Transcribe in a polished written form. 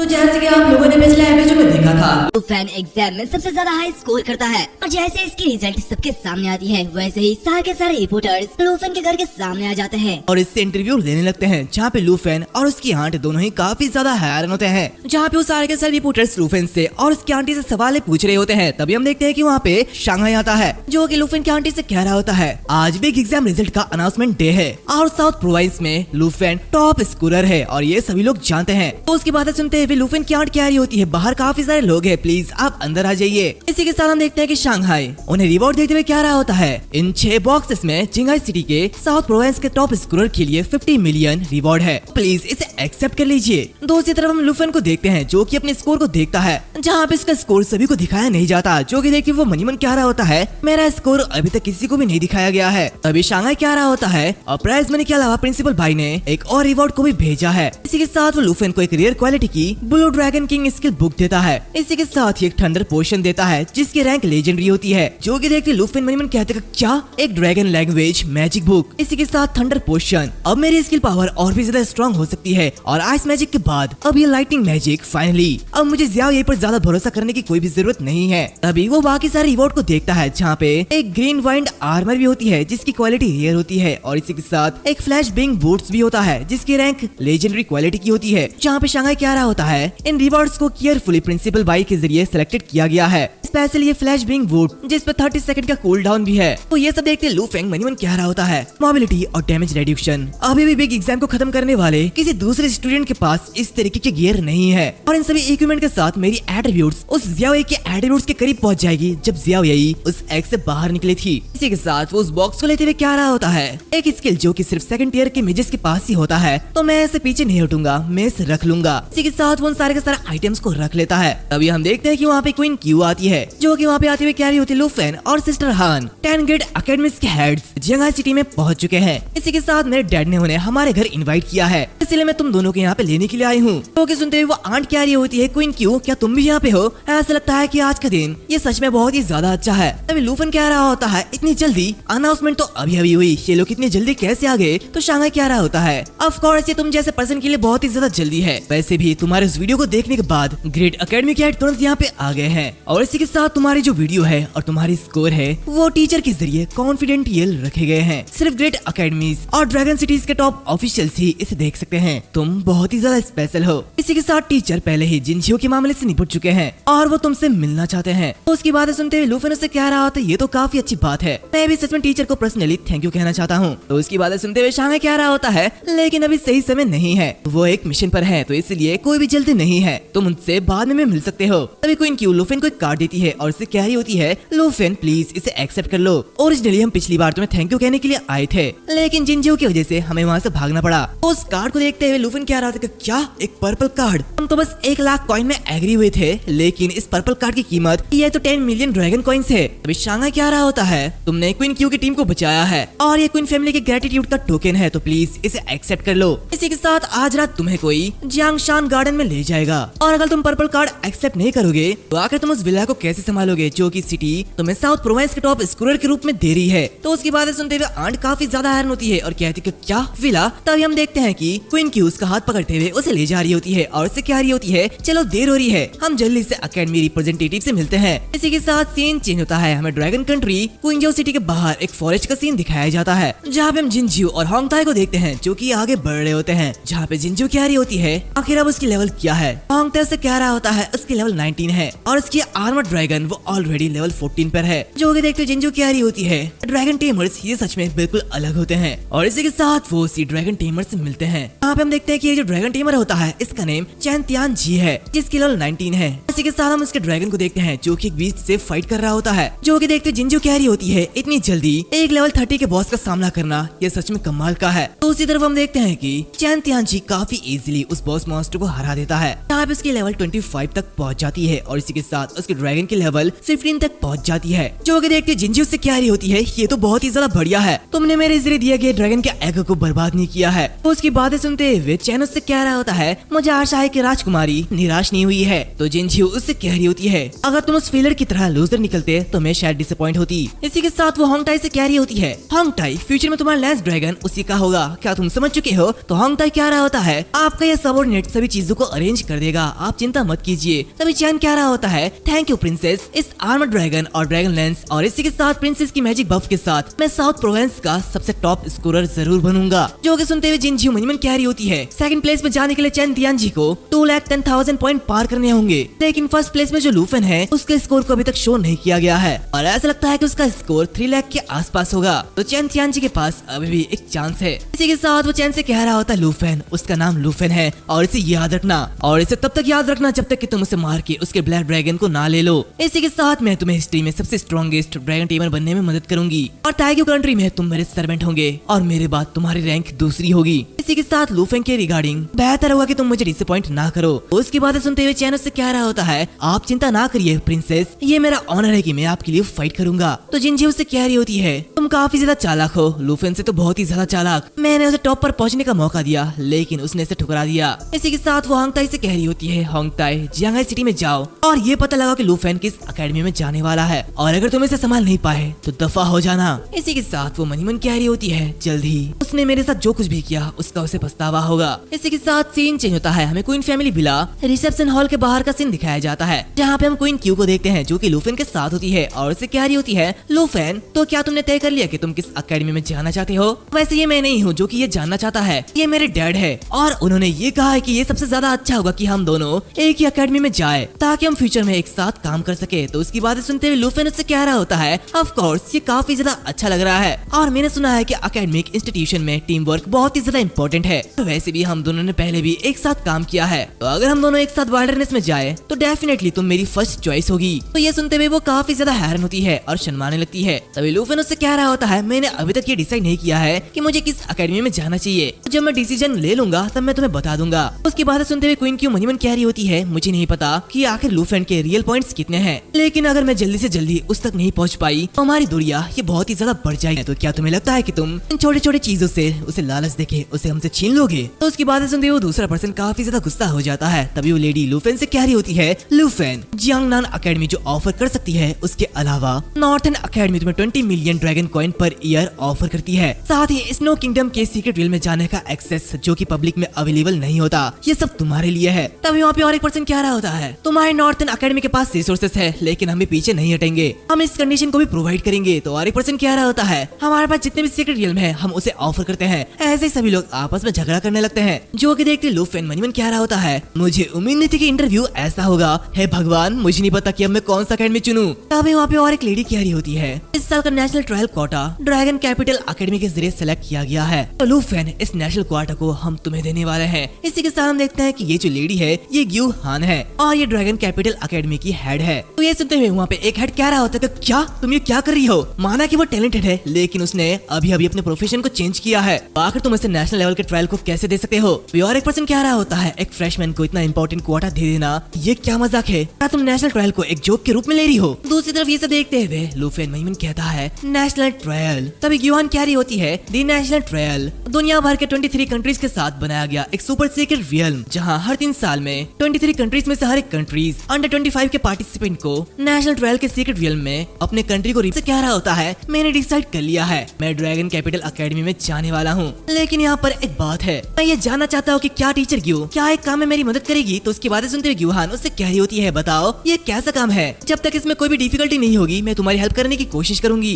तो जैसे कि आप लोगों ने पिछले एपिसोड में देखा था, लूफेन एग्जाम में सबसे ज्यादा हाई स्कोर करता है और जैसे इसकी रिजल्ट सबके सामने आती है वैसे ही सारे रिपोर्टर्स लूफेन के घर के सामने आ जाते हैं और इससे इंटरव्यू लेने लगते हैं, जहाँ पे लूफेन और उसकी आंट दोनों ही काफी ज्यादा हैरान होते हैं। जहाँ पे वो सारे के सारे रिपोर्टर्स लूफेन से और उसकी आंटी से सवाल पूछ रहे होते हैं। तभी हम देखते हैं कि वहाँ पे शांघाई आता है, जो कि लूफेन की आंटी से कह रहा होता है आज बिग एग्जाम रिजल्ट का अनाउंसमेंट डे है और साउथ प्रोविंस में लूफेन टॉप स्कोरर है और ये सभी लोग जानते हैं। तो उसकी बातें सुनते हुए लूफेन की आंट कह रही होती है बाहर काफी सारे लोग हैं, प्लीज आप अंदर आ जाइए। इसी के साथ हम देखते हैं कि शांघाई उन्हें रिवॉर्ड देते हुए कह रहा होता है इन 6 बॉक्सेस में चिंगाई सिटी के साउथ प्रोविंस के टॉप स्कोरर के लिए 50 मिलियन रिवॉर्ड है, प्लीज इसे एक्सेप्ट कर लीजिए। दूसरी तरफ हम लूफेन को देखते हैं जो कि अपने स्कोर को देखता है, जहाँ पे इसका स्कोर सभी को दिखाया नहीं जाता, जो कि देखिए वो मनी मन कह रहा होता है मेरा स्कोर अभी तक किसी को भी नहीं दिखाया गया है। तभी शांघाई कह रहा होता है और प्राइज मनी के अलावा प्रिंसिपल भाई ने एक और रिवॉर्ड को भी भेजा है। इसी के साथ वो लूफेन को एक रेयर क्वालिटी की blue dragon king skill book देता है। इसी के साथ ही एक थंडर पोशन देता है जिसकी रैंक लेजेंडरी होती है, जो कि देखते लूफेन मनी मन कहते क्या एक ड्रैगन लैंग्वेज मैजिक बुक। इसी के साथ थंडर पोशन, अब मेरी स्किल पावर और भी ज्यादा स्ट्रॉन्ग हो सकती है और आइस मैजिक के बाद अब ये लाइटनिंग मैजिक फाइनली, अब मुझे ज़ियाओ ये पर ज्यादा भरोसा करने की कोई भी जरूरत नहीं है। तभी वो बाकी सारे रिवॉर्ड को देखता है, जहाँ पे एक ग्रीन वाइंड आर्मर भी होती है जिसकी क्वालिटी रेयर होती है और इसी के साथ एक फ्लैश बिंग बूट्स भी होता है जिसकी रैंक लेजेंडरी क्वालिटी की होती है। जहाँ पे शांघाई कह रहा होता है इन रिवॉर्ड्स को केयरफुली प्रिंसिपल भाई के जरिए सिलेक्टेड किया गया है, स्पेशली ये फ्लैश बिंग बूट जिस पर 30 सेकंड का कूल डाउन भी है। तो ये सब देखते लूफेंग मनी मन कह रहा होता है मोबिलिटी और डैमेज रिड्यूक्शन, अभी भी बिग एग्जाम को खत्म करने वाले किसी दूसरे स्टूडेंट के पास इस तरीके के गियर नहीं है और इन सभी इक्विपमेंट के साथ मेरी एट्रीब्यूट्स उस ज़ियाओ के एट्रीब्यूट्स के करीब पहुंच जाएगी जब ज़ियाओ उस एक्स से बाहर निकली थी। इसी के साथ वो उस बॉक्स को लेते हुए कह रहा होता है एक स्किल जो कि सिर्फ सेकंड ईयर के मेजेस के पास ही होता है, तो मैं इसे पीछे नहीं हटूंगा, मैं इसे रख लूंगा। इसी के साथ वो उन सारे के सारे आइटम्स को रख लेता है। तभी हम देखते हैं कि वहाँ पे क्वीन क्यू आती है, जो कि वहाँ पे आते हुए कह रही होती है लूफेन और सिस्टर हान 10 ग्रेड अकेडमीज के हेड्स जिंगाई सिटी में पहुंच चुके हैं। इसी के साथ मेरे डैड ने उन्हें हमारे घर इनवाइट किया है, इसलिए मैं तुम दोनों के यहाँ पे लेने के लिए आई हूँ। तो कि सुनते हुए वो आंट कह रही होती है क्वीन क्यू क्या तुम भी यहाँ पे हो? ऐसा लगता है कि आज का दिन ये सच में बहुत ही ज्यादा अच्छा है। तभी लूफेन कह रहा होता है इतनी जल्दी अनाउंसमेंट तो अभी अभी हुई, ये लोग इतनी जल्दी कैसे आ गए? तो शांघाई कह रहा होता है ऑफ कोर्स ये तुम जैसे पर्सन के लिए बहुत ही ज्यादा जल्दी है, वैसे भी तुम्हारे इस वीडियो को देखने के बाद ग्रेड अकेडमी के हेड तुरंत यहाँ पे आ गए हैं और इसी के साथ तुम्हारी जो वीडियो है और तुम्हारी स्कोर है वो टीचर के जरिए कॉन्फिडेंशियल रखे गए हैं। सिर्फ ग्रेड अकेडमीज और ड्रैगन सिटीज के टॉप ऑफिशियल्स ही इसे देख सकते हैं, तुम बहुत ही ज्यादा स्पेशल हो। इसी के साथ टीचर पहले ही जिनजियो के मामले से निपट चुके हैं और वो तुमसे मिलना चाहते हैं। तो उसकी बातें सुनते हुए लूफेन उससे कह रहा होता है ये तो काफी अच्छी बात है, मैं भी सच में टीचर को पर्सनली थैंक यू कहना चाहता हूँ। तो उसकी बातें सुनते हुए शांघाई कह रहा होता है लेकिन अभी सही समय नहीं है, वो एक मिशन पर है तो इसलिए कोई भी जल्दी नहीं है, तुम उनसे बाद में मिल सकते हो। तभी क्वीन क्यू लूफेन को एक कार्ड देती है और उससे कह रही होती है लूफेन प्लीज इसे एक्सेप्ट कर लो, ओरिजिनली हम पिछली बार तुम्हें थैंक यू कहने के लिए आए थे लेकिन जिनजियो की वजह से हमें वहाँ से भागना पड़ा। उस कार्ड को देखते हुए लूफेन कह रहा था क्या एक पर्पल कार्ड, हम तो बस 1 लाख कॉइन में एग्री हुए थे लेकिन इस पर्पल कार्ड की कीमत ये तो 10 मिलियन ड्रैगन कॉइन्स है। तभी शांघाई कह रहा होता है तुमने क्वीन क्यू की टीम को बचाया है और ये क्वीन फैमिली के ग्रेटिट्यूड का टोकन है, तो प्लीज इसे एक्सेप्ट कर लो। इसी के साथ आज रात तुम्हें कोई जियांगशान गार्डन में ले जाएगा और अगर तुम पर्पल कार्ड एक्सेप्ट नहीं करोगे तो आखिर तुम उस विला को कैसे संभालोगे जो कि सिटी तुम्हें साउथ प्रोविंस के टॉप स्कोरर के रूप में दे रही है। तो उसकी बातें सुनते हुए आंट काफी ज्यादा हैरान होती है और कहती है क्या विला? तभी हम देखते हैं कि क्वीन क्यू उसका हाथ पकड़ते हुए उसे ले जा रही होती है और उससे कह रही होती है चलो देर हो रही है, हम जल्दी से अकेडमी रिप्रेजेंटेटिव से मिलते हैं। इसी के साथ सीन चेंज होता है, हमें ड्रैगन कंट्री क्विंजो सिटी के बाहर एक फॉरेस्ट का सीन दिखाया जाता है, जहाँ पे हम जिनजियो और होंगताई को देखते हैं जो कि आगे बढ़ रहे होते हैं। जहाँ पे जिनजियो कह रही होती है आखिर अब उसकी लेवल क्या है, होंगताई से कह रहा होता है उसकी लेवल 19 है और उसकी आर्मर ड्रैगन वो ऑलरेडी लेवल 14 पर है। जो कि देखते जिनजियो कह रही होती है ड्रैगन टेमर्स ये सच में बिल्कुल अलग होते हैं और इसी के साथ वो उसी ड्रैगन टेमर से मिलते हैं। यहाँ पे हम देखते हैं कि ये जो ड्रैगन टेमर होता है इसका नेम चैन तियान जी है जिसकी लेवल 19 है। इसी के साथ हम उसके ड्रैगन को देखते हैं जो कि एक बीस्ट से फाइट कर रहा होता है। जो कि देखते जिनजियो कह रही होती है इतनी जल्दी एक लेवल 30 के बॉस का सामना करना ये सच में कमाल का है। तो उसी तरफ हम देखते हैं कि चैन तियान जी काफी इजीली उस बॉस मॉन्स्टर को हरा देता है। यहाँ पे उसकी लेवल 25 तक पहुंच जाती है और इसी के साथ उसके ड्रैगन की लेवल 15 तक पहुंच जाती है। जो कि देखते जिंजी उससे कह रही होती है, ये तो बहुत ही ज्यादा बढ़िया है, तुमने मेरे जरिए दिया गया ड्रैगन के एग को बर्बाद नहीं किया है। उसकी बातें सुनते हुए चैन उससे कह रहा होता है, मुझे आशा है कि राजकुमारी निराश नहीं हुई है। तो जिंजी उससे कह रही होती है, अगर तुम उस फेलर की तरह लूजर निकलते तो मैं शायद डिसअपॉइंट होती। इसी के साथ वो होंगटाई से कह रही होती है, होंगटाई फ्यूचर में तुम्हारा लैंस ड्रैगन उसी का होगा, क्या तुम समझ चुके हो? तो होंगटाई कह रहा होता है, आपका ये सबऑर्डिनेट सभी चीजों को अरेंज कर देगा, आप चिंता मत कीजिए। तभी चैन कह रहा होता है, थैंक यू प्रिंसेस, इस आर्मर ड्रैगन और ड्रैगन लेंस और इसी के साथ प्रिंसेस की मैजिक बफ के साथ मैं साउथ प्रोविंस का सबसे टॉप स्कोरर जरूर बनूंगा। जो कि सुनते हुए जिंजी मन ही मन कह रही होती है, सेकंड प्लेस में जाने के लिए चैन तियानजी को 2,10,000 पॉइंट पार करने होंगे, लेकिन फर्स्ट प्लेस में जो लूफेन है उसके स्कोर को अभी तक शो नहीं किया गया है और ऐसा लगता है कि उसका स्कोर 3 लाख के आसपास होगा। तो चैन तियानजी के पास अभी भी एक चांस है। इसी के साथ वो चैन से कह रहा होता है, लूफेन उसका नाम लूफेन है और इसे याद रखना, और इसे तब तक याद रखना जब तक कि तुम उसे मार के उसके ब्लैक ड्रैगन को ना ले लो। इसी के साथ मैं तुम्हें हिस्ट्री में सबसे स्ट्रॉन्गेस्ट ड्रैगन टेमर बनने में मदद करूंगी और ताइगो कंट्री में तुम मेरे सर्वेंट होंगे और मेरे बाद तुम्हारी रैंक दूसरी होगी। इसी के साथ लूफेन के रिगार्डिंग बेहतर होगा कि तुम मुझे डिसअपॉइंट ना करो। उसकी बातें सुनते हुए चैन उससे कह रहा होता है, आप चिंता ना करिए प्रिंसेस, ये मेरा ऑनर है कि मैं आपके लिए फाइट करूंगा। तो जिंजी उससे कह रही होती है, तुम काफी ज्यादा चालाक हो, लूफेन से तो बहुत ही ज्यादा चालाक। मैंने उसे टॉप पर पहुंचने का मौका दिया लेकिन उसने इसे ठुकरा दिया। इसी के साथ वो होंगटाई से कह रही होती है, होंगटाई जियांगाई सिटी में जाओ और ये पता लगाओ कि लूफेन किस अकेडमी में जाने वाला है और अगर तुम इसे संभाल नहीं पाए तो दफा हो जाना। इसी के साथ वो मनी मन कह रही होती है, जल्द ही उसने मेरे साथ जो कुछ भी किया उसका उसे पछतावा होगा। इसी के साथ सीन चेंज होता है, हमें queen family villa reception hall के बाहर का सीन दिखाया जाता है जहाँ पे हम क्वीन क्यू को देखते हैं जो कि लूफेन के साथ होती है और उसे कह रही होती है, लूफेन तो क्या तुमने तय कर लिया कि तुम किस अकेडमी में जाना चाहते हो? वैसे ये मैं नहीं हूँ जो कि ये जानना चाहता है, ये मेरे डैड है और उन्होंने ये कहा है कि ये सबसे ज्यादा अच्छा होगा कि हम दोनों एक ही अकेडमी में जाए ताकि हम फ्यूचर में एक साथ काम कर सके। तो उसकी बातें सुनते हुए लूफेन उससे कह रहा होता है, ऑफ कोर्स ये काफी ज्यादा अच्छा लग रहा है और मैंने सुना है कि एकेडमिक इंस्टीट्यूशन में टीम वर्क बहुत ही ज्यादा इंपॉर्टेंट है। तो वैसे भी हम दोनों ने पहले भी एक साथ काम किया है, तो अगर हम दोनों एक साथ वाइल्डरनेस में जाए तो डेफिनेटली तुम मेरी फर्स्ट चॉइस होगी। तो ये सुनते हुए वो काफी ज्यादा हैरान होती है और शर्माने लगती है। तभी लूफेन उससे कह रहा होता है, मैंने अभी तक ये डिसाइड नहीं किया है कि मुझे किस अकेडमी में जाना चाहिए, जब मैं डिसीजन ले लूंगा तब मैं तुम्हें बता दूंगा। उसकी बातें सुनते हुए क्वीन क्यू मनी मन कह रही होती है, मुझे नहीं पता कि आखिर लूफेन के रियल पॉइंट्स कितने हैं, लेकिन अगर मैं जल्दी से जल्दी उस तक नहीं पहुंच पाई तो हमारी दूरियां ये बहुत ही ज्यादा बढ़ जाएगी। तो क्या तुम्हें लगता है कि तुम इन छोटे छोटे चीजों से उसे लालच देके उसे हमसे छीन लोगे? तो उसकी बातें सुनते हुए दूसरा पर्सन काफी ज्यादा गुस्सा हो जाता है। तभी वो लेडी लूफेन से कह रही होती है, लूफेन जियांगनान अकेडमी जो ऑफर कर सकती है उसके अलावा नॉर्थन अकेडमी तुम्हें 20 million dragon coin per year offer करती है, साथ ही स्नो किंगडम के सीक्रेट रियल में जाने का एक्सेस जो कि पब्लिक में अवेलेबल नहीं होता, ये सब तुम्हारे लिए है। तभी वहाँ पे और एक पर्सन कह रहा होता है, तुम्हारे नॉर्थन अकेडमी के पास रिसोर्सेस है लेकिन हम भी पीछे नहीं हटेंगे, हम इस कंडीशन को भी प्रोवाइड करेंगे। तो और एक पर्सन कह रहा होता है, हमारे पास जितने भी सीक्रेट रियल है हम उसे ऑफर करते हैं। ऐसे ही सभी लोग आपस में झगड़ा करने लगते हैं, जो कि देखते लूफेन मनी मन कह रहा होता है, मुझे उम्मीद नहीं थी कि इंटरव्यू ऐसा होगा, हे भगवान मुझे नहीं पता कि अब मैं कौन सा अकेडमी चुनूं। तभी वहाँ पे और एक लेडी कह रही होती है, इस साल का नेशनल ट्रायल कोटा ड्रैगन कैपिटल अकेडमी के जरिए सेलेक्ट किया गया है, तो लूफेन इस नेशनल कोटा को हम तुम्हें देने वाले हैं। इसी के साथ हम देखते हैं कि ये जो लेडी है ये ग्यू हान है और ये ड्रैगन कैपिटल अकेडमी की हेड है। तो ये सुनते हुए वहाँ पे एक हेड कह रहा होता है, क्या तुम ये क्या कर रही हो? माना कि वो टैलेंटेड है लेकिन उसने अभी अभी अपने प्रोफेशन को चेंज किया है, आखिर तुम इसे नेशनल लेवल के ट्रायल को कैसे दे सकते हो? और एक पर्सन कह रहा होता है, एक फ्रेशमैन को इतना इंपॉर्टेंट क्वाटा दे देना ये क्या मजाक है? क्या तुम नेशनल ट्रायल को एक जोक के रूप में ले रही हो? दूसरी तरफ ये सब देखते हुए लूफेन महिमन कहता है, नेशनल ट्रायल। तभी ग्यूहान कह रही होती है, दी नेशनल ट्रायल दुनिया भर के 23 कंट्रीज के साथ बनाया गया एक सुपर सीक्रेट रियल जहाँ हर 3 साल में 23 कंट्रीज में से हर एक कंट्रीज अंडर 25 के पार्टिसिपेंट को नेशनल ट्रायल के सीक्रेट रियल में अपने कंट्री को कह रहा होता है, मैंने डिसाइड कर लिया है मैं ड्रैगन कैपिटल अकेडमी में जाने वाला हूँ, लेकिन यहाँ पर एक बात है, मैं ये जानना चाहता हूँ कि क्या टीचर ग्यू क्या एक काम में मेरी मदद करेगी? तो उसकी बातें सुनते हुए ग्यूहान उससे कह रही होती है, बताओ ये कैसा काम है? जब तक इसमें कोई भी डिफिकल्टी नहीं होगी मैं तुम्हारी हेल्प करने की कोशिश करूंगी।